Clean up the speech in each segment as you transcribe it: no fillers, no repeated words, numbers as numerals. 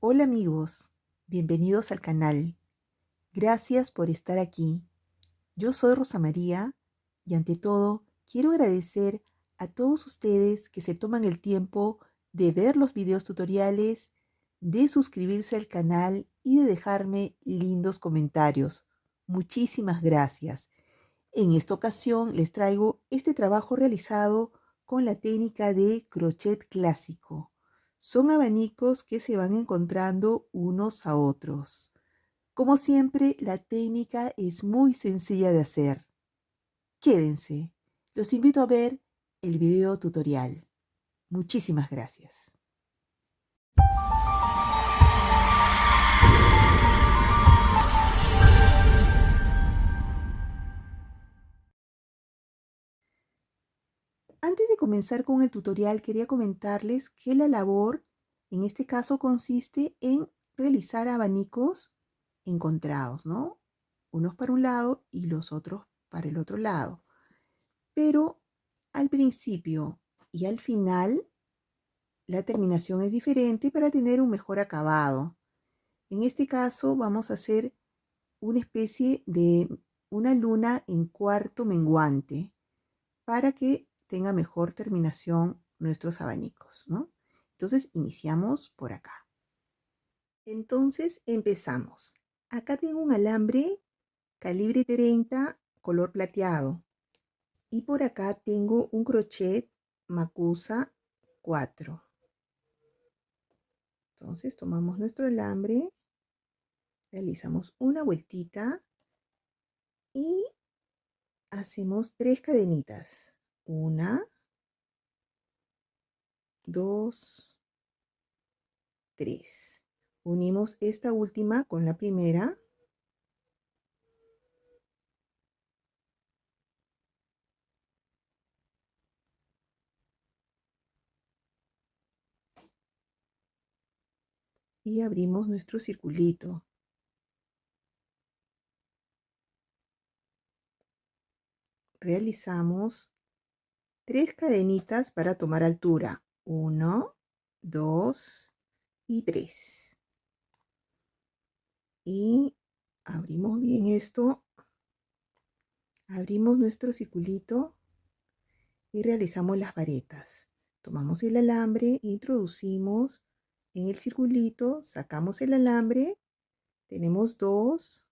Hola amigos, bienvenidos al canal. Gracias por estar aquí. Yo soy Rosa María y ante todo quiero agradecer a todos ustedes que se toman el tiempo de ver los videos tutoriales, de suscribirse al canal y de dejarme lindos comentarios. Muchísimas gracias. En esta ocasión les traigo este trabajo realizado con la técnica de crochet clásico. Son abanicos que se van encontrando unos a otros. Como siempre, la técnica es muy sencilla de hacer. Quédense. Los invito a ver el video tutorial. Muchísimas gracias. Antes de comenzar con el tutorial, quería comentarles que la labor en este caso consiste en realizar abanicos encontrados, ¿no? Unos para un lado y los otros para el otro lado. Pero al principio y al final, la terminación es diferente para tener un mejor acabado. En este caso vamos a hacer una especie de una luna en cuarto menguante para que tenga mejor terminación nuestros abanicos, ¿no? Entonces iniciamos por acá. Entonces empezamos. Acá tengo un alambre calibre 30 color plateado y por acá tengo un crochet Macusa 4. Entonces tomamos nuestro alambre, realizamos una vueltita y hacemos 3 cadenitas. 1, 2, 3. Unimos esta última con la primera. Y abrimos nuestro circulito. Realizamos 3 cadenitas para tomar altura. 1, 2 y 3. Y abrimos bien esto. Abrimos nuestro circulito y realizamos las varetas. Tomamos el alambre, introducimos en el circulito, sacamos el alambre, tenemos 2,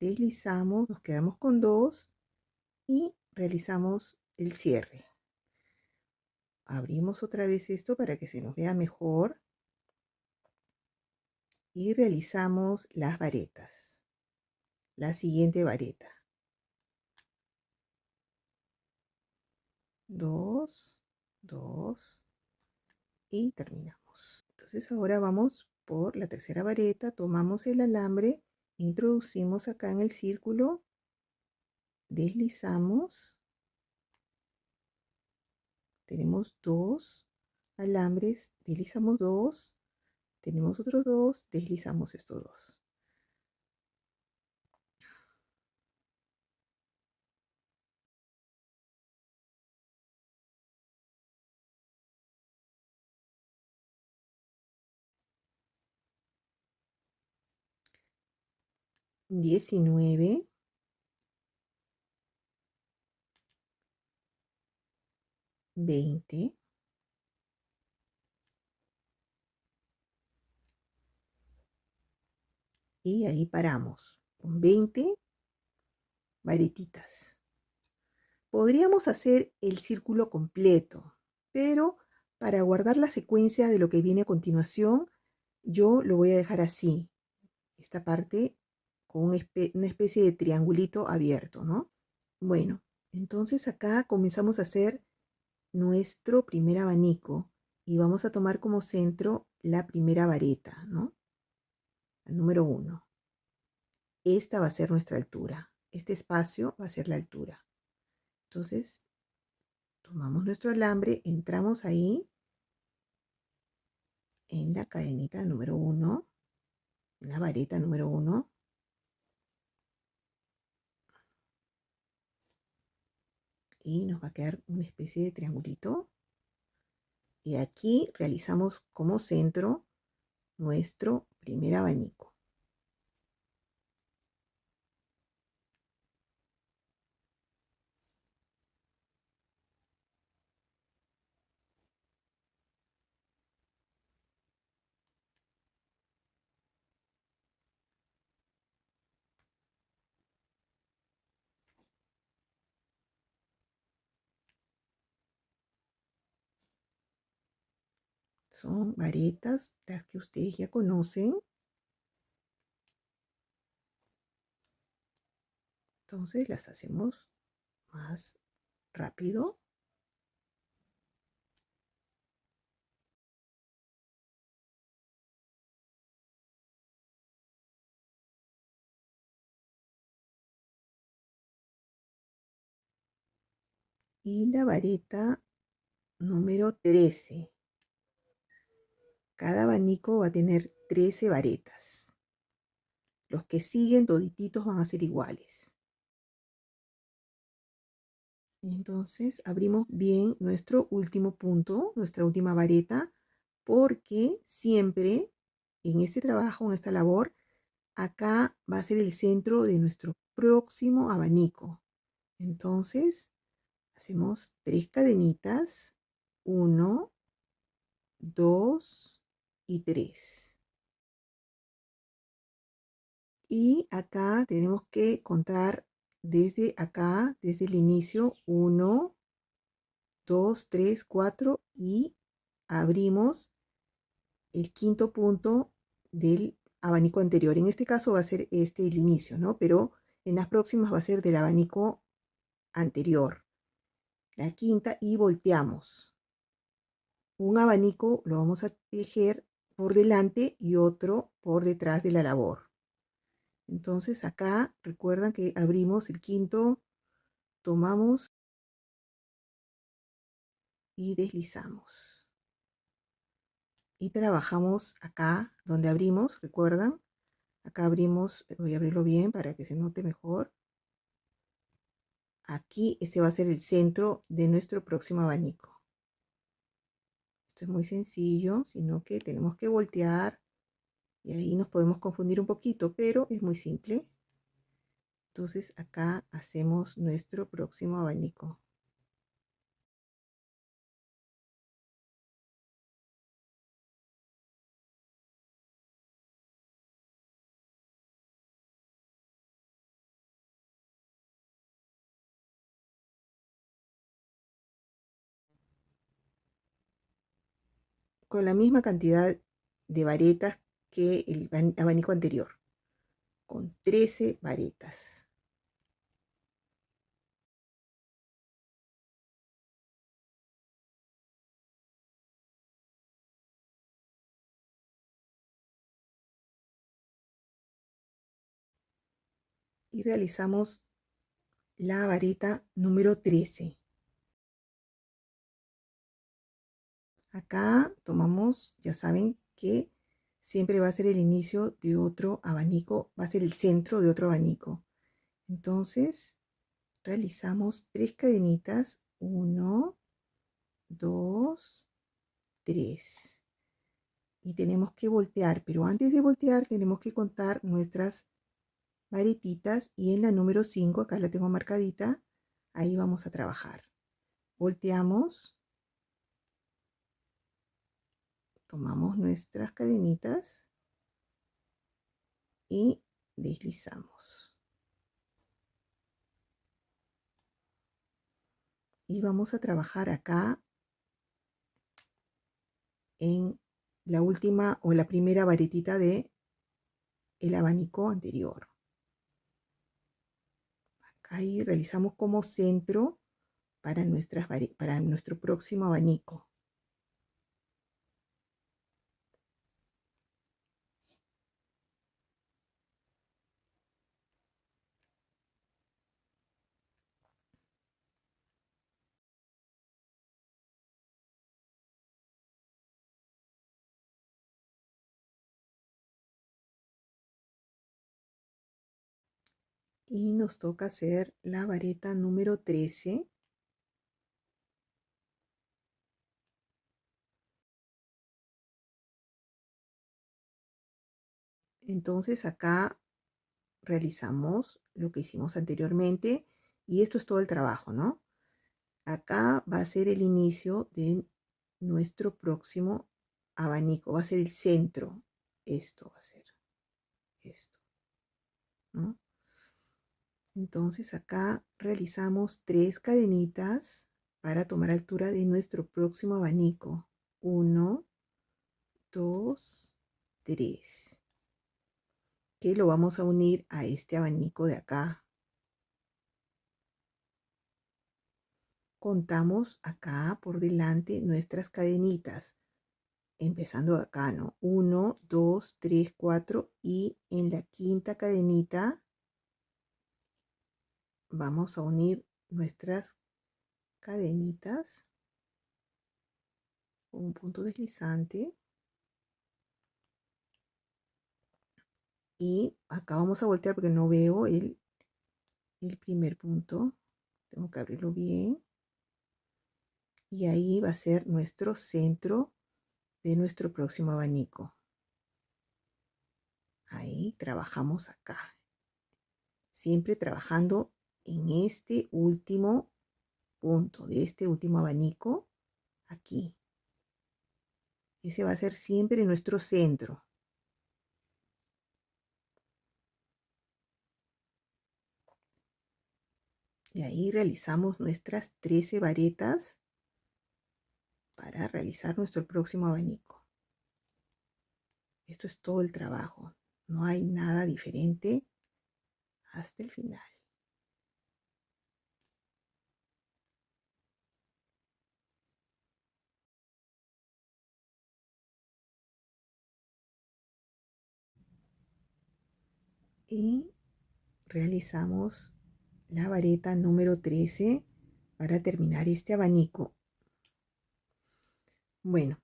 deslizamos, nos quedamos con 2 y realizamos el cierre. Abrimos otra vez esto para que se nos vea mejor y realizamos las varetas. La siguiente vareta. 2, 2 y terminamos. Entonces ahora vamos por la tercera vareta, tomamos el alambre, introducimos acá en el círculo, deslizamos, tenemos 2 alambres, deslizamos 2, tenemos otros 2, deslizamos estos 2. $19, 20, y ahí paramos con 20 varetitas. Podríamos hacer el círculo completo, pero para guardar la secuencia de lo que viene a continuación, yo lo voy a dejar así, esta parte con una especie de triangulito abierto, ¿no? Bueno, entonces acá comenzamos a hacer nuestro primer abanico y vamos a tomar como centro la primera vareta, ¿no? El número 1. Esta va a ser nuestra altura. Este espacio va a ser la altura. Entonces, tomamos nuestro alambre, entramos ahí en la cadenita número 1, en la vareta número 1. Y nos va a quedar una especie de triangulito. Y aquí realizamos como centro nuestro primer abanico. Son varetas las que ustedes ya conocen. Entonces las hacemos más rápido. Y la vareta número 13. Cada abanico va a tener 13 varetas. Los que siguen todititos van a ser iguales. Entonces abrimos bien nuestro último punto, nuestra última vareta, porque siempre en este trabajo, en esta labor, acá va a ser el centro de nuestro próximo abanico. Entonces hacemos 3 cadenitas, 1, 2 y 3. Y acá tenemos que contar desde acá, desde el inicio, 1, 2, 3, 4 y abrimos el quinto punto del abanico anterior. En este caso va a ser este el inicio, ¿no? Pero en las próximas va a ser del abanico anterior. La quinta y volteamos. Un abanico lo vamos a tejer por delante y otro por detrás de la labor. Entonces acá recuerdan que abrimos el quinto, tomamos y deslizamos. Y trabajamos acá donde abrimos, recuerdan. Acá abrimos, voy a abrirlo bien para que se note mejor. Aquí este va a ser el centro de nuestro próximo abanico. Esto es muy sencillo, sino que tenemos que voltear y ahí nos podemos confundir un poquito, pero es muy simple. Entonces acá hacemos nuestro próximo abanico. Con la misma cantidad de varetas que el abanico anterior, con 13 varetas. Y realizamos la vareta número 13. Acá tomamos, ya saben que siempre va a ser el inicio de otro abanico, va a ser el centro de otro abanico. Entonces realizamos 3 cadenitas, 1, 2, 3. Y tenemos que voltear, pero antes de voltear tenemos que contar nuestras varetitas y en la número 5, acá la tengo marcadita, ahí vamos a trabajar. Volteamos, tomamos nuestras cadenitas y deslizamos. Y vamos a trabajar acá en la última o la primera varetita de el abanico anterior. Acá y realizamos como centro para nuestro próximo abanico. Y nos toca hacer la vareta número 13. Entonces acá realizamos lo que hicimos anteriormente y esto es todo el trabajo, ¿no? Acá va a ser el inicio de nuestro próximo abanico, va a ser el centro. Esto va a ser esto, ¿no? Entonces acá realizamos 3 cadenitas para tomar altura de nuestro próximo abanico. 1, 2, 3. Que lo vamos a unir a este abanico de acá. Contamos acá por delante nuestras cadenitas, empezando acá, ¿no? 1, 2, 3, 4 y en la quinta cadenita vamos a unir nuestras cadenitas con un punto deslizante y acá vamos a voltear porque no veo el primer punto, tengo que abrirlo bien y ahí va a ser nuestro centro de nuestro próximo abanico. Ahí trabajamos acá, siempre trabajando en este último punto de este último abanico aquí. Ese va a ser siempre nuestro centro. Y ahí realizamos nuestras 13 varetas para realizar nuestro próximo abanico. Esto es todo el trabajo. No hay nada diferente hasta el final. Y realizamos la vareta número 13 para terminar este abanico. Bueno,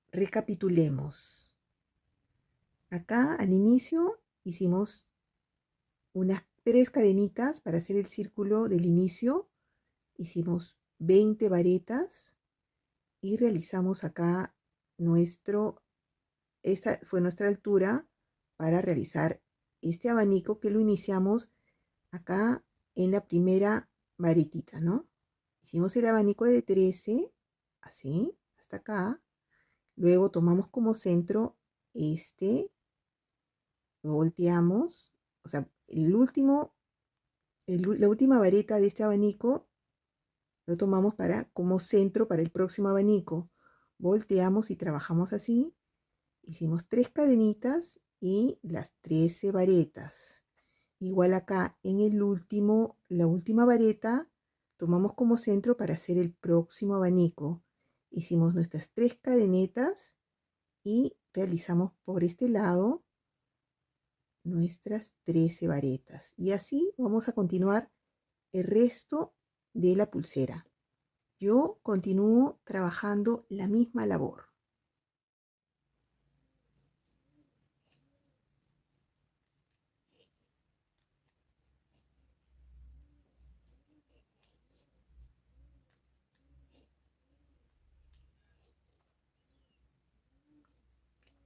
recapitulemos. Acá al inicio hicimos unas 3 cadenitas para hacer el círculo del inicio. Hicimos 20 varetas y realizamos acá esta fue nuestra altura para realizar este abanico que lo iniciamos acá en la primera varetita, ¿no? Hicimos el abanico de 13, así, hasta acá. Luego tomamos como centro este, lo volteamos, o sea, la última vareta de este abanico lo tomamos como centro para el próximo abanico. Volteamos y trabajamos así. Hicimos 3 cadenitas y las 13 varetas. Igual acá en la última vareta, tomamos como centro para hacer el próximo abanico. Hicimos nuestras 3 cadenetas y realizamos por este lado nuestras 13 varetas. Y así vamos a continuar el resto de la pulsera. Yo continúo trabajando la misma labor.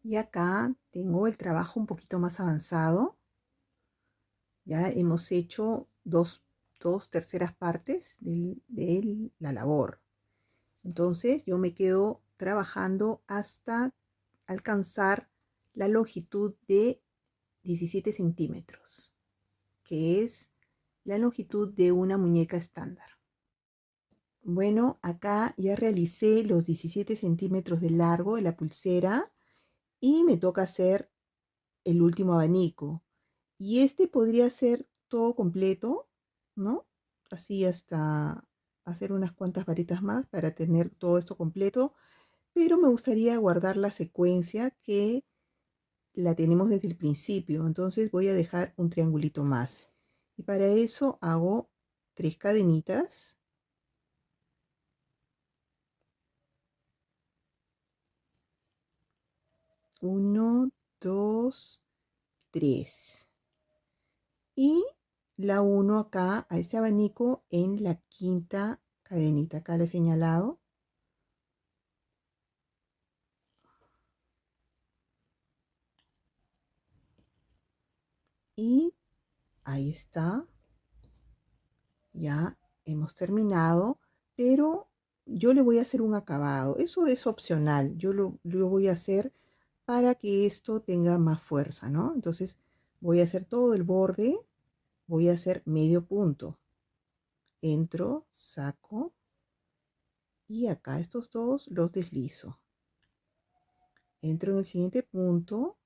Y acá tengo el trabajo un poquito más avanzado. Ya hemos hecho dos terceras partes de la labor. Entonces yo me quedo trabajando hasta alcanzar la longitud de 17 centímetros, que es la longitud de una muñeca estándar. Bueno, acá ya realicé los 17 centímetros de largo de la pulsera y me toca hacer el último abanico. Y este podría ser todo completo, ¿no? Así hasta hacer unas cuantas varitas más para tener todo esto completo, pero me gustaría guardar la secuencia que la tenemos desde el principio. Entonces voy a dejar un triangulito más. Y para eso hago 3 cadenitas. 1, 2, 3. Y la uno acá a este abanico en la quinta cadenita. Acá le he señalado. Y ahí está. Ya hemos terminado, pero yo le voy a hacer un acabado. Eso es opcional. Yo lo voy a hacer para que esto tenga más fuerza, ¿no? Entonces voy a hacer todo el borde, voy a hacer medio punto. Entro, saco y acá estos dos los deslizo. Entro en el siguiente punto,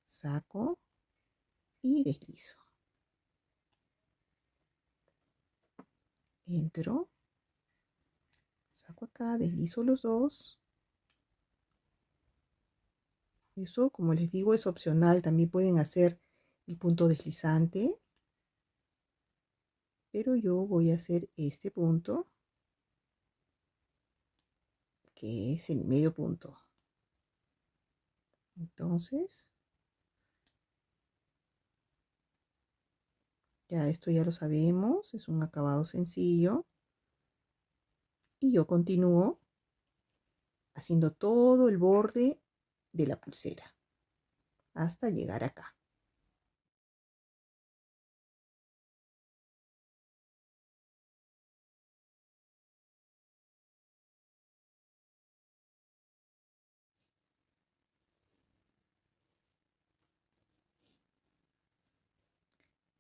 saco y deslizo. Entro, saco acá, deslizo los dos. Eso, como les digo, es opcional. También pueden hacer el punto deslizante, pero yo voy a hacer este punto, que es el medio punto. Entonces, ya esto ya lo sabemos, es un acabado sencillo. Y yo continúo haciendo todo el borde de la pulsera hasta llegar acá.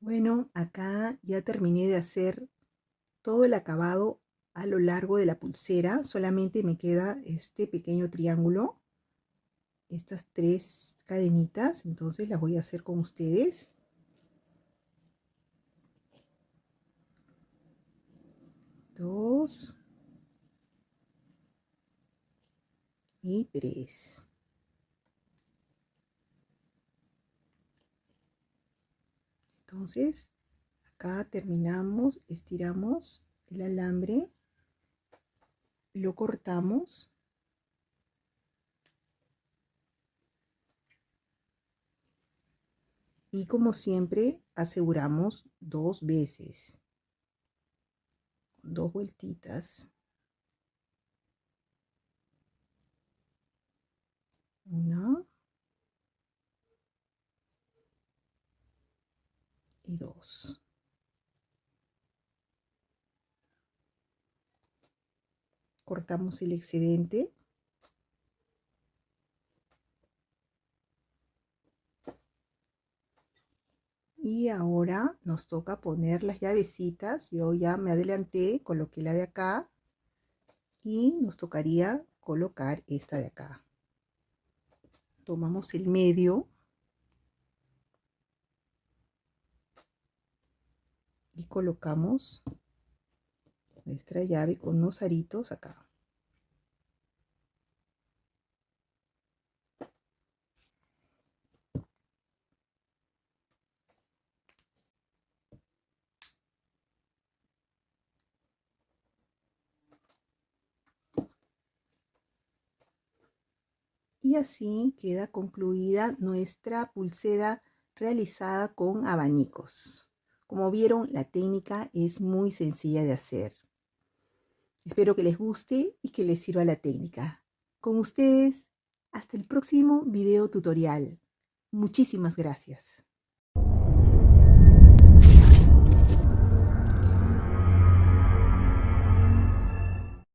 Bueno, acá ya terminé de hacer todo el acabado a lo largo de la pulsera. Solamente me queda este pequeño triángulo, estas 3 cadenitas. Entonces las voy a hacer con ustedes. 2 y 3. Entonces acá terminamos, estiramos el alambre, lo cortamos y, como siempre, aseguramos 2 veces, 2 vueltitas. 1 y 2. Cortamos el excedente. Y ahora nos toca poner las llavecitas. Yo ya me adelanté, coloqué la de acá y nos tocaría colocar esta de acá. Tomamos el medio y colocamos nuestra llave con unos aritos acá. Y así queda concluida nuestra pulsera realizada con abanicos. Como vieron, la técnica es muy sencilla de hacer. Espero que les guste y que les sirva la técnica. Con ustedes, hasta el próximo video tutorial. Muchísimas gracias.